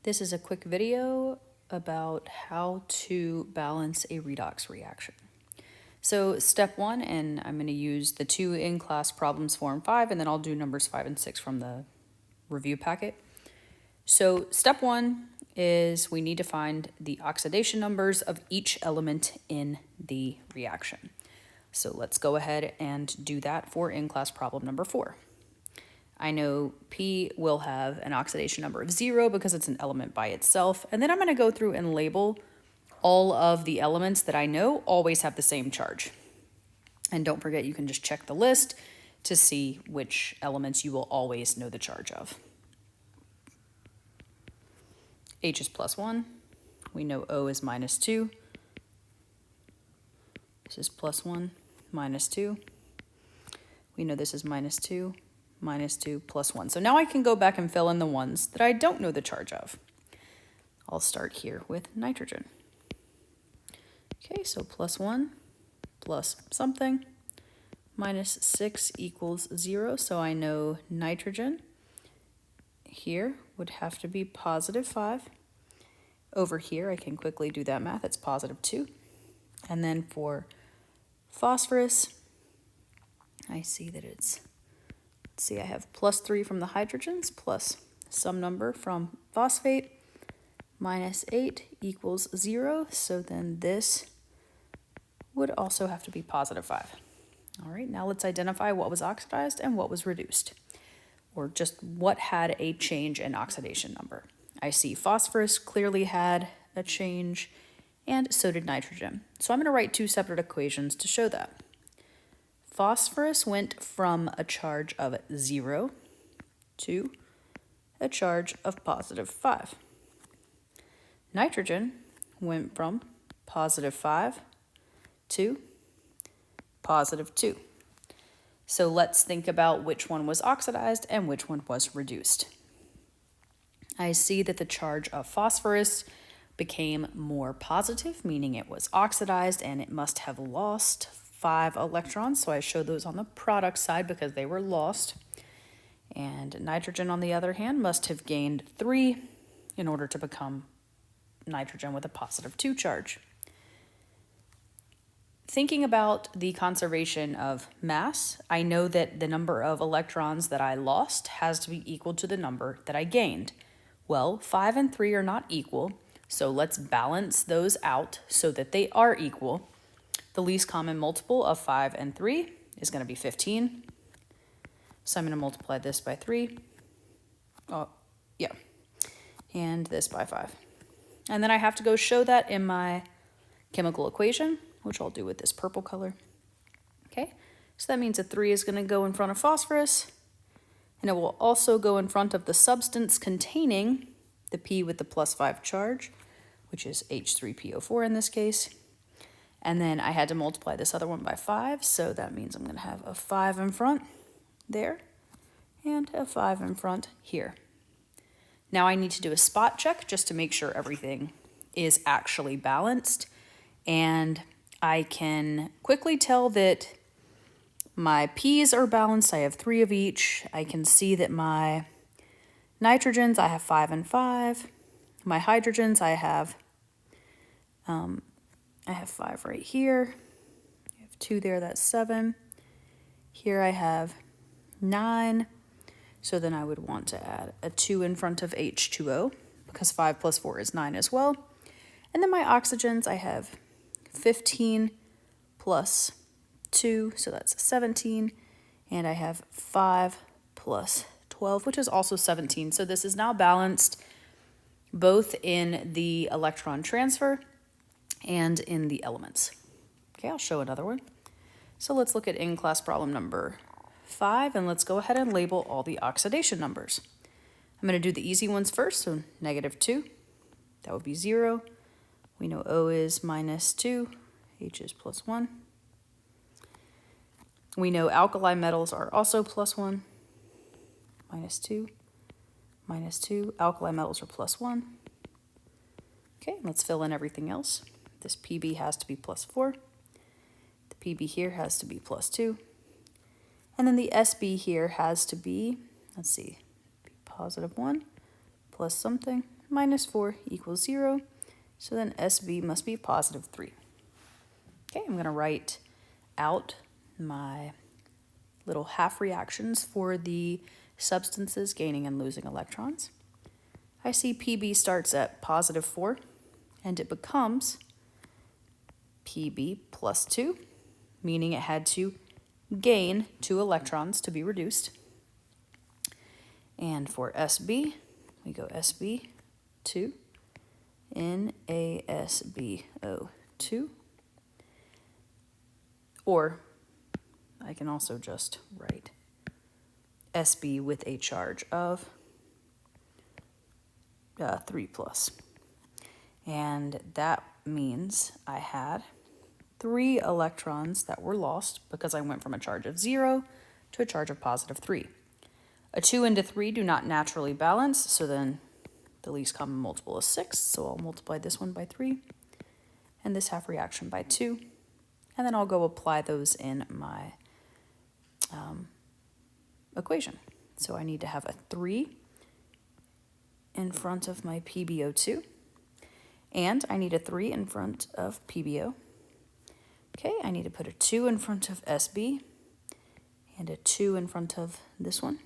This is a quick video about how to balance a redox reaction. So step one, and I'm going to use the two in-class problems 4 and 5, and then I'll do numbers 5 and 6 from the review packet. So step one is we need to find the oxidation numbers of each element in the reaction. So let's go ahead and do that for in-class problem number 4. I know P will have an oxidation number of 0 because it's an element by itself. And then I'm going to go through and label all of the elements that I know always have the same charge. And don't forget, you can just check the list to see which elements you will always know the charge of. H is +1. We know O is -2. This is +1, -2. We know this is -2. -2 plus 1. So now I can go back and fill in the ones that I don't know the charge of. I'll start here with nitrogen. Okay, so +1 plus something -6 equals 0. So I know nitrogen here would have to be +5. Over here, I can quickly do that math. It's +2. And then for phosphorus, I see that it's I have +3 from the hydrogens plus some number from phosphate. -8 equals 0. So then this would also have to be +5. All right, now let's identify what was oxidized and what was reduced, or just what had a change in oxidation number. I see phosphorus clearly had a change, and so did nitrogen. So I'm going to write two separate equations to show that. Phosphorus went from a charge of 0 to a charge of +5. Nitrogen went from +5 to +2. So let's think about which one was oxidized and which one was reduced. I see that the charge of phosphorus became more positive, meaning it was oxidized and it must have lost 5 electrons, so I show those on the product side because they were lost. And nitrogen, on the other hand, must have gained 3 in order to become nitrogen with a +2 charge. Thinking about the conservation of mass, I know that the number of electrons that I lost has to be equal to the number that I gained. Well, 5 and 3 are not equal, so let's balance those out so that they are equal. The least common multiple of 5 and 3 is going to be 15. So I'm going to multiply this by 3. And this by 5. And then I have to go show that in my chemical equation, which I'll do with this purple color. Okay, so that means a 3 is going to go in front of phosphorus, and it will also go in front of the substance containing the P with the +5 charge, which is H3PO4 in this case. And then I had to multiply this other one by 5, so that means I'm going to have a 5 in front there and a 5 in front here. Now I need to do a spot check just to make sure everything is actually balanced. And I can quickly tell that my P's are balanced. I have 3 of each. I can see that my nitrogens, I have 5 and 5. My hydrogens, I have 5 right here. I have 2 there, that's 7. Here I have 9. So then I would want to add a 2 in front of H2O because 5 plus 4 is 9 as well. And then my oxygens, I have 15 plus 2, so that's 17. And I have 5 plus 12, which is also 17. So this is now balanced both in the electron transfer and in the elements. Okay, I'll show another one. So let's look at in-class problem number 5, and let's go ahead and label all the oxidation numbers. I'm going to do the easy ones first, so -2, that would be 0. We know O is -2, H is +1. We know alkali metals are also +1, -2, -2. Alkali metals are +1. Okay, let's fill in everything else. This PB has to be +4. The PB here has to be +2. And then the SB here has to be, let's see, +1 plus something, minus 4 equals 0. So then SB must be positive 3. Okay, I'm going to write out my little half reactions for the substances gaining and losing electrons. I see PB starts at positive 4, and it becomes PB plus 2, meaning it had to gain 2 electrons to be reduced. And for SB, we go SB 2, NaSbO2. Or I can also just write SB with a charge of 3 plus. And that means I had 3 electrons that were lost because I went from a charge of 0 to a charge of positive 3. A 2 into 3 do not naturally balance, so then the least common multiple is 6, so I'll multiply this one by 3 and this half reaction by 2, and then I'll go apply those in my equation. So I need to have a 3 in front of my PbO2, and I need a 3 in front of PbO. Okay, I need to put a 2 in front of SB and a 2 in front of this one.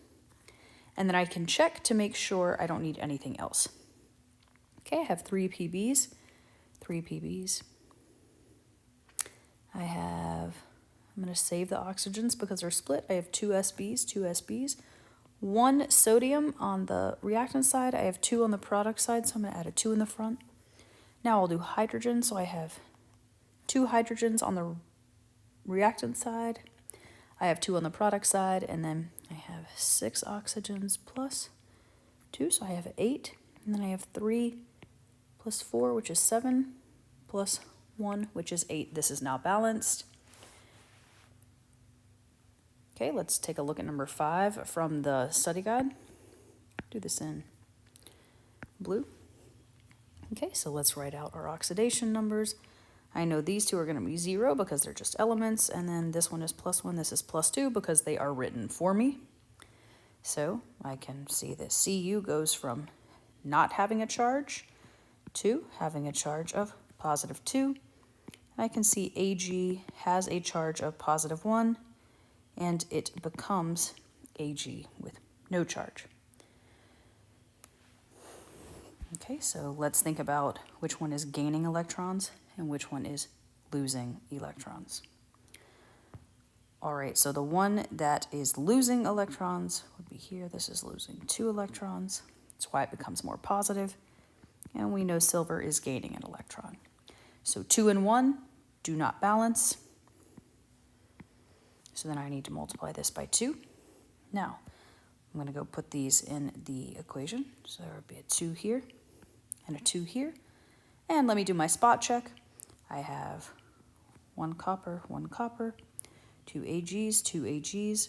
And then I can check to make sure I don't need anything else. Okay, I have 3 PBs. I'm going to save the oxygens because they're split. I have 2 SBs. 1 sodium on the reactant side. I have 2 on the product side, so I'm going to add a 2 in the front. Now I'll do hydrogen, so I have 2 hydrogens on the reactant side. I have 2 on the product side, and then I have 6 oxygens plus 2, so I have 8. And then I have 3 plus 4, which is 7, plus 1, which is 8. This is now balanced. Okay, let's take a look at number 5 from the study guide. Do this in blue. Okay, so let's write out our oxidation numbers. I know these two are going to be 0 because they're just elements, and then this one is plus 1, this is plus 2 because they are written for me. So I can see that Cu goes from not having a charge to having a charge of positive 2. And I can see Ag has a charge of positive 1, and it becomes Ag with no charge. Okay, so let's think about which one is gaining electrons and which one is losing electrons. All right, so the one that is losing electrons would be here. This is losing 2 electrons. That's why it becomes more positive. And we know silver is gaining an electron. So 2 and 1 do not balance. So then I need to multiply this by 2. Now, I'm going to go put these in the equation. So there would be a 2 here and a 2 here. And let me do my spot check. I have 1 copper, 2 Ags, 2 Ags.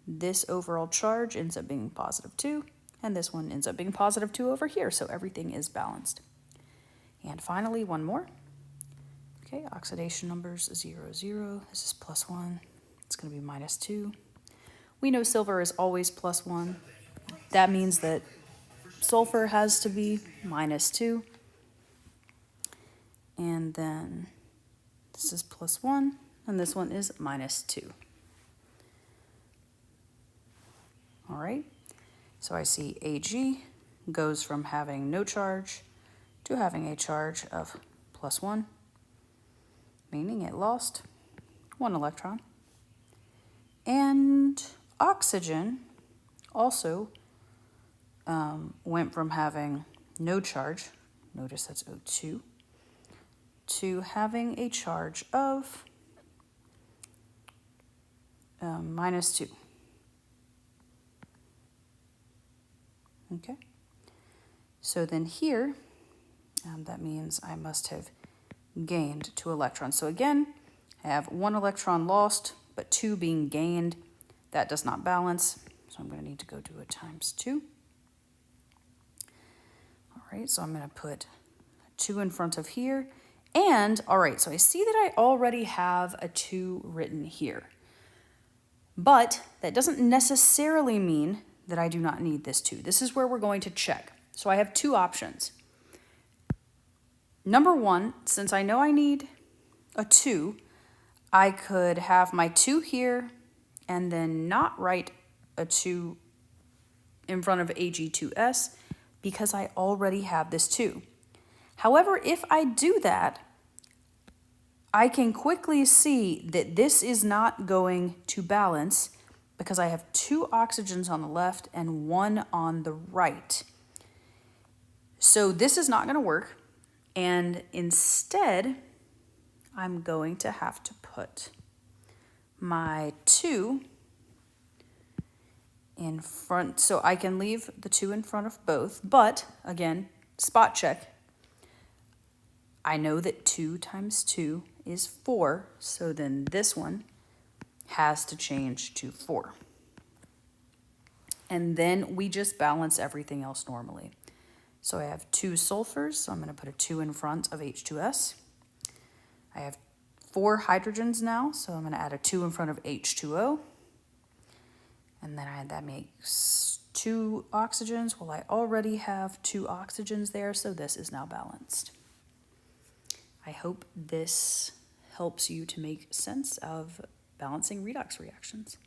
This overall charge ends up being positive 2, and this one ends up being positive 2 over here, so everything is balanced. And finally, one more. Okay, oxidation numbers 0, 0. This is plus 1. It's going to be minus 2. We know silver is always plus 1. That means that sulfur has to be minus 2. And then this is plus 1, and this one is minus 2. All right, so I see Ag goes from having no charge to having a charge of plus 1, meaning it lost 1 electron. And oxygen also went from having no charge, notice that's O2, to having a charge of minus 2. Okay, so then here, that means I must have gained 2 electrons. So again, I have 1 electron lost, but 2 being gained. That does not balance, so I'm going to need to go do a times 2. All right, so I'm going to put 2 in front of here. And, all right, so I see that I already have a 2 written here. But that doesn't necessarily mean that I do not need this 2. This is where we're going to check. So I have 2 options. Number one, since I know I need a 2, I could have my 2 here and then not write a 2 in front of Ag2S because I already have this 2. However, if I do that, I can quickly see that this is not going to balance because I have 2 oxygens on the left and 1 on the right. So this is not going to work, and instead I'm going to have to put my 2 in front, so I can leave the 2 in front of both, but again, spot check. I know that 2 times 2 is 4, so then this one has to change to 4. And then we just balance everything else normally. So I have 2 sulfurs, so I'm going to put a 2 in front of H2S. I have 4 hydrogens now, so I'm going to add a 2 in front of H2O. And then that makes 2 oxygens. Well, I already have 2 oxygens there, so this is now balanced. I hope this helps you to make sense of balancing redox reactions.